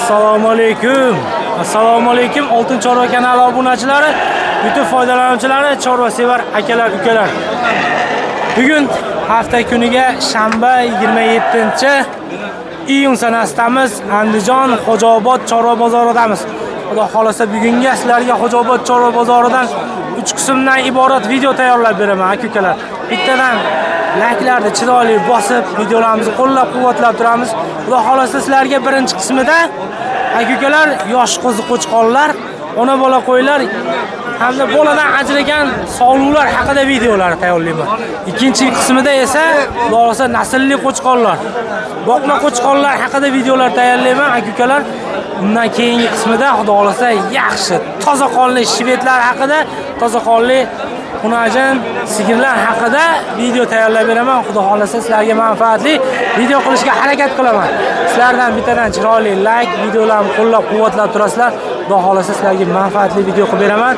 Assalomu alaykum. Assalomu alaykum. Oltin Chorva kanali obunachilari, YouTube foydalanuvchilari, chorva sevar akalar, ukalar. Bugun hafta kuniga shanba 27-iyun sanasidamiz. Andijon Xo'jaobod chorva bozoridamiz. Xudo xolasa bugunga sizlarga Xo'jaobod chorva bozoridan 3 qismdan iborat video tayyorlab beraman, aka-ukalar. Bittadan layklarni chiroyli bosib, videolarimizni qo'llab-quvvatlab turamiz. Xudo xolasa sizlarga birinchi qismida aka-ukalar yosh qo'ziqo'chqonlar, ona bola qo'ylar hamda boladan ajragan sog'liqlar haqida videolar tayyorlayman. Ikkinchi qismida esa xudo xolasa naslli qo'chqonlar, boqma qo'chqonlar haqida videolar tayyorlayman, aka-ukalar. Undan keyingi qismida xudo xolasa yaxshi, toza qonli shvedlar haqida, toza qonli xunajan sigirlar haqida video tayyorlab beraman. Xudo xolasa sizlarga manfaatli video qilishga harakat qilaman. Sizlardan bittadan chiroyli like, videolarni qo'llab-quvvatlab turasizlar. Xudo xolasa sizlarga manfaatli video qilib beraman.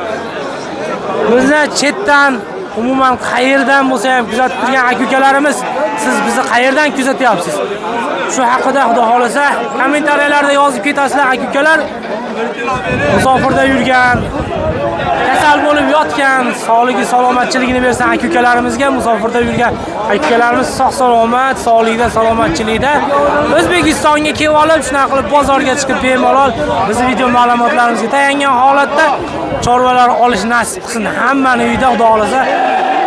Bizni chetdan, umuman qayerdan bo'lsa ham kuzatib turgan aka-ukalarimiz, siz bizni qayerdan kuzatyapsiz? Shu haqida xudo xolasa kommentariyalarda yozib ketasizlar, aka-ukalar. Musofirda yurgan, kasal bo'lib yotgan, sog'ligi, salomatchiligini bersin aka-ukalarimizga. Musofirda yurgan aka-ukalarimiz sog' salomat, sog'ligida, salomatchilikda O'zbekistonga kelib olib, shuna qilib bozorga chiqib bemalol bizning video ma'lumotlarimizga tayangan holatda chorvalar olish nasib qilsin. Hammani uyida xudo xolasa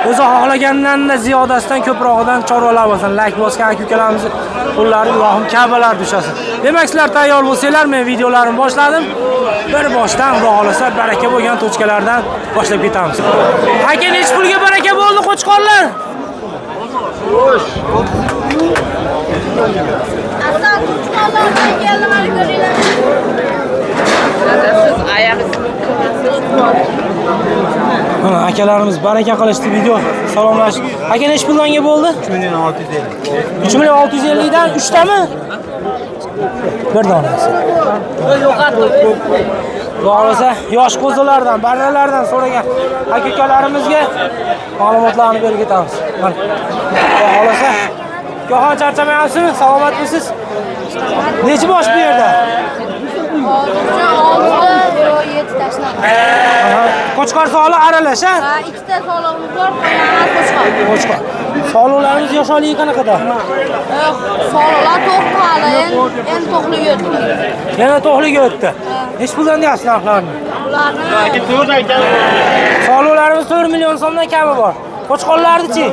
o'zi xohlagandan ziyodasidan ko'proqdan chorvalar bo'lsin. Like bosgan aka-ukalarimiz qo'llari Allohim Ka'balar tushasin. Demak, sizlar tayyor bo'lsanglar, men videolarimni boshladim. Bir boshdan xudo xolasa baraka bo'lgan tochkalardan boshlab ketamiz. Aka, nech pulga baraka bo'ldi qo'chqonlar? Xo'sh. Asal qo'chqonlardan keldilar, ko'ringlar. Akalarimiz baraka qilishdi, video salomlash. Aka, nech pulga bo'ldi? 3.650. 3.650 dan 3 tami? Bir donasi. Bo'lsa, yosh qo'zilardan, barralardan so'ragan aka-ukalarimizga ma'lumotlarni berib ketamiz. Mana. Bo'lsa, go'yo charchamayapsizmi? Salomatmisiz? Necha bosh bu yerda? 7 tashlab. Qo'chqor sog'li aralash, ha? Ha, 2 ta sog'lig'imiz bor, qolgani qo'chqor. Qo'chqor. Sog'liqlarimiz yosholigi qanaqada? Sog'liqlar to'q hali, endi to'qliga o'tdi. Yana to'qliga o'tdi. Nech puldan deyapsiz narxlarni? Ularni Sog'liqlarimiz 4 million so'mdan kami bor. Qo'chqonlarni-chi?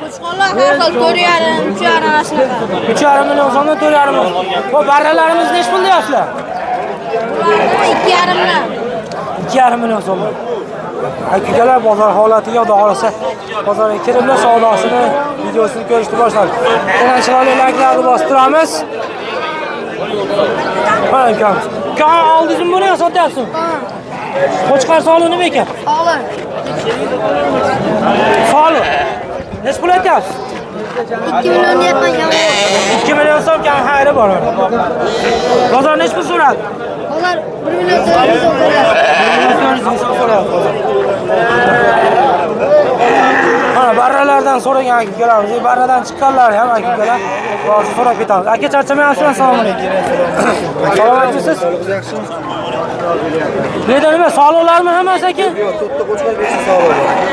qo'chqonlar har xil 4,5, 3,5 shunaqa. 3,5 million so'mdan 4,5 million. Bu barralarimiz nech pul deyapsizlar? Ularni 2,5 dan. 2,5 million so'm. Aka-ukalar bozor holatiga xudo xolasa bozorga kiriblar, savdosini, videosini ko'rishni boshladi. Yana chiroyli layklarni bostiramiz. Mana ukam. Ukam oldingizmi buni sotyapsizmi? Qo'chqor sog'liq nima ekan? Sog'liq. Sog'liq. Nech pul aytyapsiz? 2 million deyapman, yomon. 2 million so'm kam xayri bor. Bozor nech pul so'radi? Ular 1 million 400 so'm so'radi. Mana barralardan so'ragan aka-ukalarimiz, barradan chiqqanlar ham aka-ukalar hozir so'rab ketamiz. Aka, charchamayapsizmi? Assalomu alaykum. Salomatmisiz? Neda nima, sog'liqlarmi hammasi aka? Yo'q,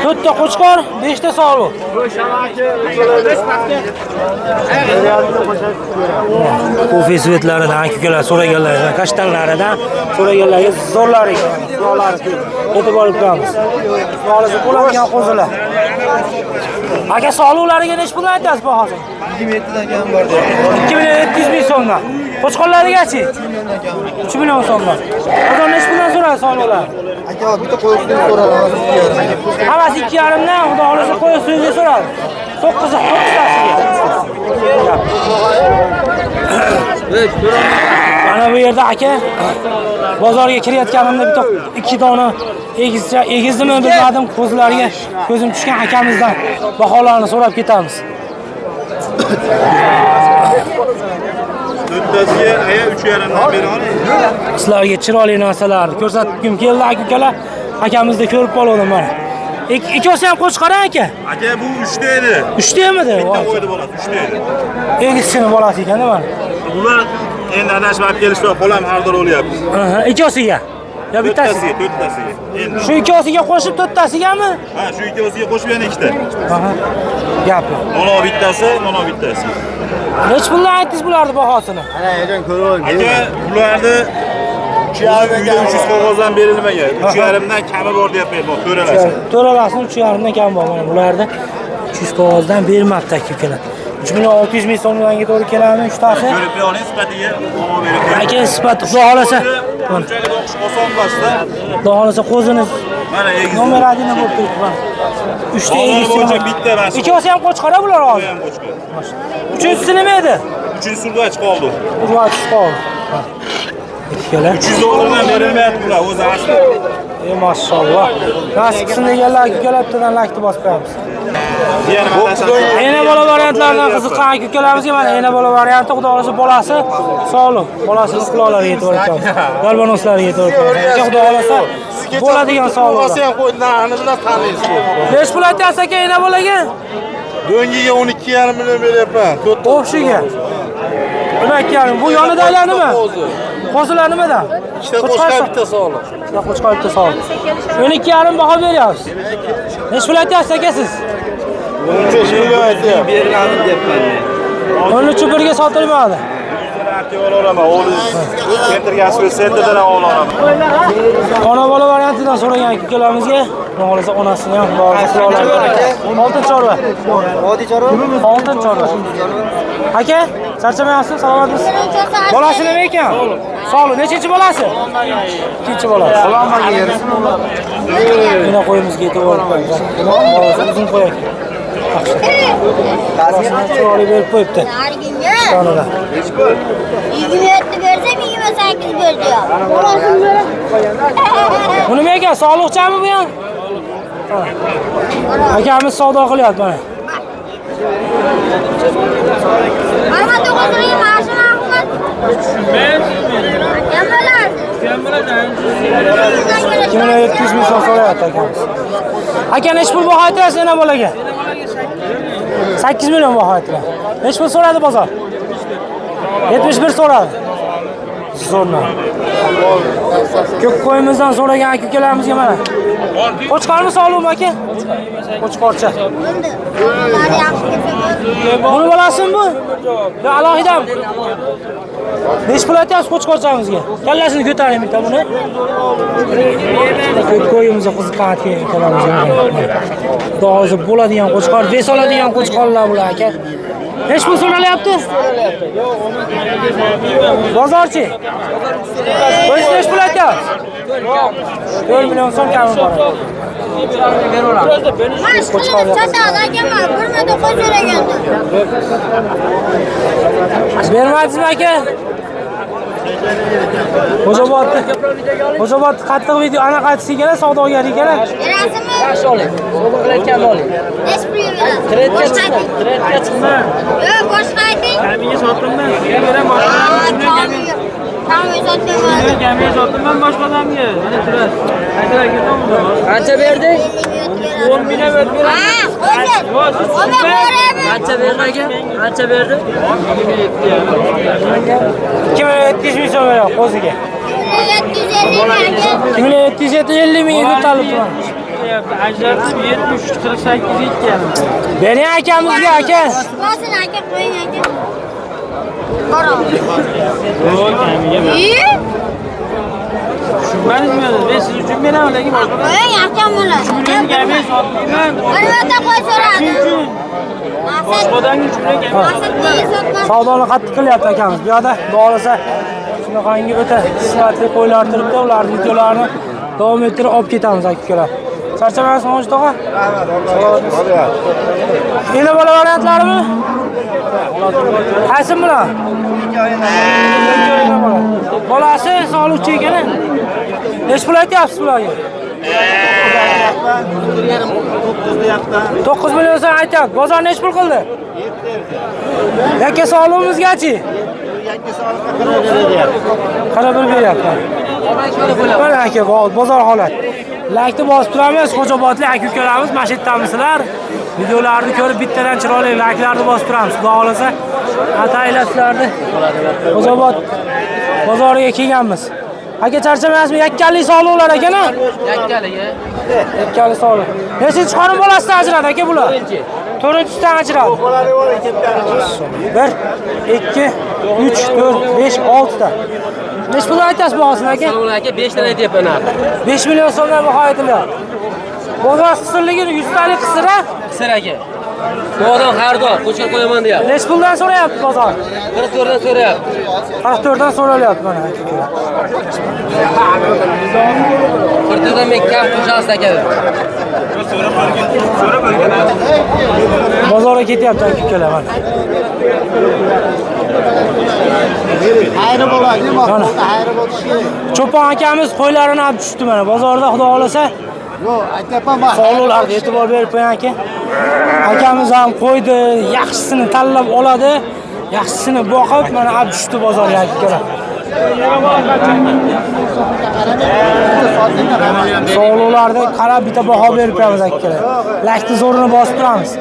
4 ta qo'chqor, 5 ta sog'liq. 4 ta qo'chqor, 5 ta sog'liq. Kofe svetlaridan aka-ukalar so'raganlardan, kashtanlaridan so'raganlarga zo'rlar ekan. Sog'lari e'tibor beramiz. Sog'liqsiz bo'ladigan qo'zilar. Aka, sog'liqlariga nech pul aytasiz bahosini? 27 dan kam bor deyapti. 2700 ming so'mdan. Qo'chqorlariga-chi? 3 million so'mdan. Hozir nech puldan so'radi sog'liqlar? Aka, bitta qo'y ustidan so'radi, Hammasi 2,5 dan, xudo xolasa qo'y ustiga so'radi. 9 tasiga. Mana bu yerda aka bozorga kirayotganimda bitta 2 dona egizdimi bilmadim, qo'zlarga ko'zim tushgan akamizdan baholarni so'rab ketamiz. To'rttasiga aya 3,5 dan bera oling. Sizlarga chiroyli narsalarni ko'rsatib keldi aka-ukalar. Akamizda ko'rib qoldim mana. Ikkosi ham qo'chqor aka? Aka, bu 3 ta edi. 3 ta emidi? Bitta qo'ydi bolasi, 3 ta edi. Egischini bolasi ekan-da mana. Bular endi adashib kelishib qo'lam har doim o'lyapmiz. Ikkosiga. Ya bittasi. To'rttasiga. Endi Shu ikkosiga qo'shib to'rttasigami? ha, shu ikkosiga qo'shib yana ikkita. Aha. Gaplar. Mana bittasi, mana bittasi. Nech puldan aytdingiz bularni bahosini? Ana, ejon ko'rib aka, bularni 300 qog'ozdan berilmagan. 3,5 dan kami bor deyapman, bu to'ralasi. To'ralasi 3,5 dan kam bor mana bularda. 300 qog'ozdan bermabdi aka. 3,600,000 so'mga to'g'ri keladimi 3 tasi? Ko'rib oling sifatiga, olib berib. Aka sifat xudo xolasa. Bunchalik o'qish oson emasda. Xudo xolasa qo'zini Mana egiz. nomeradini bo'lib turibdi mana. 3 ta egiz bo'yicha bitta bas. Ikkosi ham qo'chqora bular hozir. Ham qo'chqor. Uchinchisi nima edi? 300 qoldi. Urg'och qoldi. Ikkala. 300 dollardan berilmayapti bular, o'zi asli. Mashalloh. Nasib qilsin deganlar ikkalatdan lakni bosib qo'yamiz. Ena bola variantlaridan qiziqqan aka-ukalarimizga mana ena bola varianti xudo xolasa bolasi sog'lom. Bolasini quloqlariga yetib oladi. Galvanoslariga yetib oladi. Xudo xolasa bo'ladigan sog'lom. ham qo'ydilarni bilan tanlaysiz. Besh pul aytyapsiz aka ena bolaga? Do'ngiga 12,5 million beryapman. O'xshiga. Nima ekan? Bu yonidagilar nima? Qo'zilar nimadan? Ikkita qo'shqa bitta sog'liq. Ikkita qo'shqa bitta sog'liq. 12,5 baho beryapsiz. Nech pul aytyapsiz aka siz? 15 million aytyapman. Berganim deyapman. 13 birga sotilmadi. Olaman, o'g'lim keltirgan sentrdan olaman. Ona bola variantidan so'ragan aka-ukalarimizga, xudo xolasa onasini ham bog'ga qila oladi. Oltin chorva. Oddiy chorva? Oltin chorva. Aka, charchamayapsiz? Salomatmisiz? Bolasi nima ekan? Sog'lik. Nechinchi bolasi? Ikkinchi bolasi. Salomlarga yerisin. Mana qo'yimizga yetib olibmiz. Bolasi uzun qo'y aka. Chiroyli berib qo'yibdi. Sonida. 27 bersam 28 berdi. Bu nima ekan? Sog'liqchami bu ham? Akamiz savdo qilyapti mana. Mana 9 ring mashina Ahmad. Kim biladi? 2700 ming so'm so'rayapti akamiz. Aka nech pul baho aytasiz ena bolaga? 8 million baho aytdilar. Nech pul so'radi bozor? 71 so'radi. Zo'rna. Ko'p qo'yimizdan so'ragan aka-ukalarimizga mana. Qo'chqormi sog'lom aka? Qo'chqorcha. Buni bolasimi bu? Yo alohidami? Nech pul aytyapsiz qo'chqorchamizga? Kallasini ko'taring bitta buni. Ko'p qo'yimizga qiziqqan aka-ukalarimizga. Xudo bo'ladigan qo'chqor, besoladigan qo'chqorlar bular aka. Nech pul so'ralyapti? Bozorchi. O'zingiz nech pul aytyapsiz? 4 million so'm kami bor. Mashqilib sotadi akaman, 1,9 so'raganda. Bermadingizmi aka? Xo'jobod qattiq video ana qaytishigana savdogar ekan. Berasizmi? Yaxshi oling. Sovg'a qilayotgan oling. Nech pul berasiz? Kreditga chiqma. Yo'q, boshqa ayting. Kamiga sotdimman, sizga beraman. Kamiga sotdimman. Kamiga sotdimman boshqa odamga. Mana turadi. Aytlar ketamda. Qancha berding? 10 million berib Ha, qo'ysin. Ona ko'raymi? Qancha berdi aka? Qancha berdi? 2700 ming so'm beradi qo'ziga. 750 ming aka. 2750 ming ko'tarilib turadi. Ajratib 73-48 yetgan. Bering akamizga aka. Qo'ysin aka, qo'ying aka. Qora. Yo'q, kamiga ber. Tushunmadingmi? Men siz uchun beraman, lekin boshqa Qo'ying akam buni. kamiga sotdimman. Bir marta qo'y so'radi. Boshqa odamga uchun kamiga. Savdoni qattiq qilyapti akamiz. Bu yoqda xudo xolasa shunaqangi o'ta sifatli qo'ylar turibdi. Ularning videolarini davom ettirib olib ketamiz aka-ukalar. Charchamayapsizmi Hoji tog'a? Ena bola variantlarimi? Qaysi bular? Bolasi sog'liqchi ekan. Nech pul aytyapsiz bularga? 9 million so'm aytyapti. Bozor nech pul qildi? Yakka sog'lig'imizgachi? Qara bir beryapti. Mana aka, bozor holat. Laykni bosib turamiz, Xo'jobodlik aka-ukalarimiz mana shu yerdamisizlar. Videolarni ko'rib bittadan chiroyli layklarni bosib turamiz. Xudo xolasa Ataylar sizlarni. Xo'jobod bozoriga kelganmiz. Aka charchamayapsizmi? Yakkalik sog'liqlar akana? Yakkalik sog'liq. Nechinchi qorin bolasidan ajradi aka bular? 4-dan ajradi. 1 2 3 4 5 6 ta. Nech pul aytasiz bahosini aka? Aka 5 dan aytyapman. 5 million so'mdan baho aytilyapti. Bozor qisirligini 100 talik qisira? Qisir aka. Bu odam xaridor, qo'shib qo'yaman deyapti. Nech puldan so'rayapti bozor? 44 dan so'rayapti. 44 dan so'ralyapti mana aka. 44 dan men kam qo'shasiz aka. Bozorga ketyapti aka mana. Hayri bo'ladi, mahsulotda hayri bo'lishi kerak. Cho'pon akamiz qo'ylarini olib tushdi mana. Bozorda xudo xolasa Yo'q, aytyapman, men sog'liqlarga e'tibor berib qo'ying aka. Akamiz ham qo'ydi, yaxshisini tanlab oladi. Yaxshisini boqib mana olib tushdi bozorga aka. Sog'liqlarga qarab bitta baho berib qo'yamiz aka. Lakni zo'rini bosib turamiz.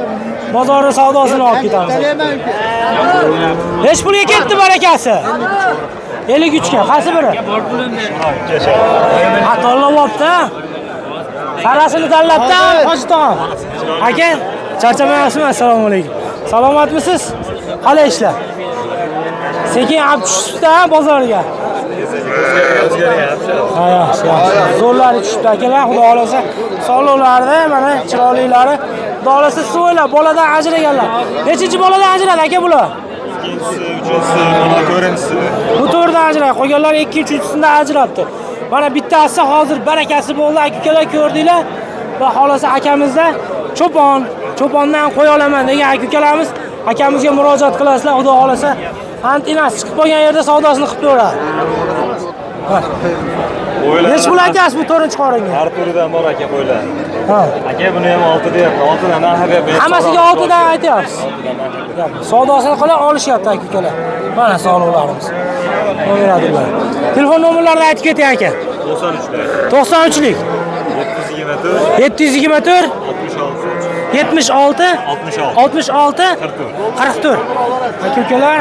Bozorning savdosini olib ketamiz. Nech pulga ketdi barakasi? 53 ga. Qaysi biri? Ha, tanlab sarasini tanlabda Hojiton. Aka, charchamayapsizmi? Assalomu alaykum. Salomatmisiz? Qalay ishlar? Sekin olib tushibdi bozorga. Ha, yaxshi. Zo'rlari tushibdi akalar, xudo xolasa. Sog'liqlarida mana chiroylilari. Xudo xolasa so'ylar, boladan ajraganlar. Nechinchi boladan ajradi aka bular? Bu to'rdan ajraydi. Qolganlar 2-3-sidan ajrabdi. Mana bittasi hozir barakasi bo'ldi, aka-ukalar ko'rdinglar. Va xolasa akamizda cho'pondan qo'y olaman degan aka-ukalarimiz akamizga murojaat qilasizlar, xudo xolasa. Antinasi chiqib qolgan yerda savdosini qilib beradi. Nech pul aytasiz bu 4-qoringa? Har turidan bor aka qo'ylar. Ha. Aka buni ham 6 deyapti. 6 dan narx berib. Hammasiga 6 dan aytyapsiz. Savdosini qilib olishyapti aka-ukalar. Mana sog'liqlarimiz. Qo'yadilar. Telefon nomerlarini aytib keting aka. 93lik 724 76 66 44. Aka-ukalar,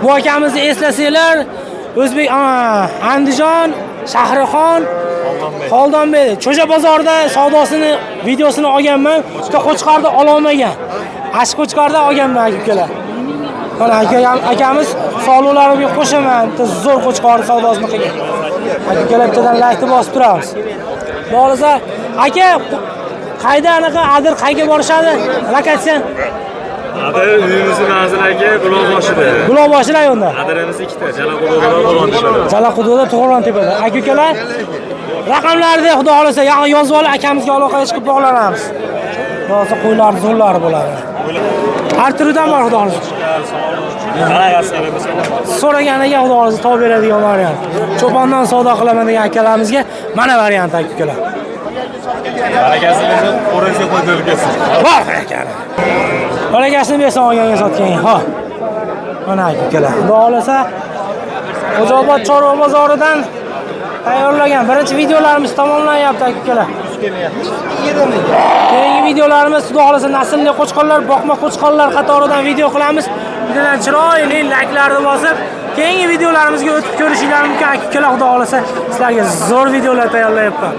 bu akamizni eslasanglar, O'zbek Andijon, Shahrixon, Xoldonbek, Cho'ja bozorida savdosini, videosini olganman. Bitta Qo'chqorda ola olmagan. Ash Qo'chqorda olganman aka-ukalar. Mana akamiz sog'liqlariga qo'shaman, bitta zo'r Qo'chqor savdosini qilgan. Aka-ukalar bittadan laykni bosib turamiz. Bo'lsa, aka qayda anaqa adir qayga borishadi? Lokatsiya Adir uyimizning manzilagi Gulobboshida. Gulobboshida yo'nda. Adirimiz ikkita, Jalaqudada, To'g'rontepada. Jalaqudada, To'g'rontepada. Aka-ukalar raqamlarni xudo xolasa yozib olib akamizga aloqaga chiqib bog'lanamiz. Hozir qo'ylar zo'rlari bo'ladi. Har turidan bor xudo xolasa. So'raganiga xudo xolasa topib beradigan variant. Cho'pondan savdo qilaman degan akalarimizga mana variant aka-ukalar. Barakasini qo'rasiga qo'yib berasiz. Bor aka. Barakasini bersan olganga sotganga. Ha. Mana aka-ukalar. Xudo xolasa Xo'jobod chorva bozoridan tayyorlagan birinchi videolarimiz tamomlanyapti aka-ukalar. Keyingi videolarimiz xudo xolasa naslli qo'chqorlar, boqma qo'chqorlar qatoridan video qilamiz. Videodan chiroyli layklarni bosib, keyingi videolarimizga o'tib ko'rishinglar mumkin aka-ukalar. Xudo xolasa sizlarga zo'r videolar tayyorlayapman.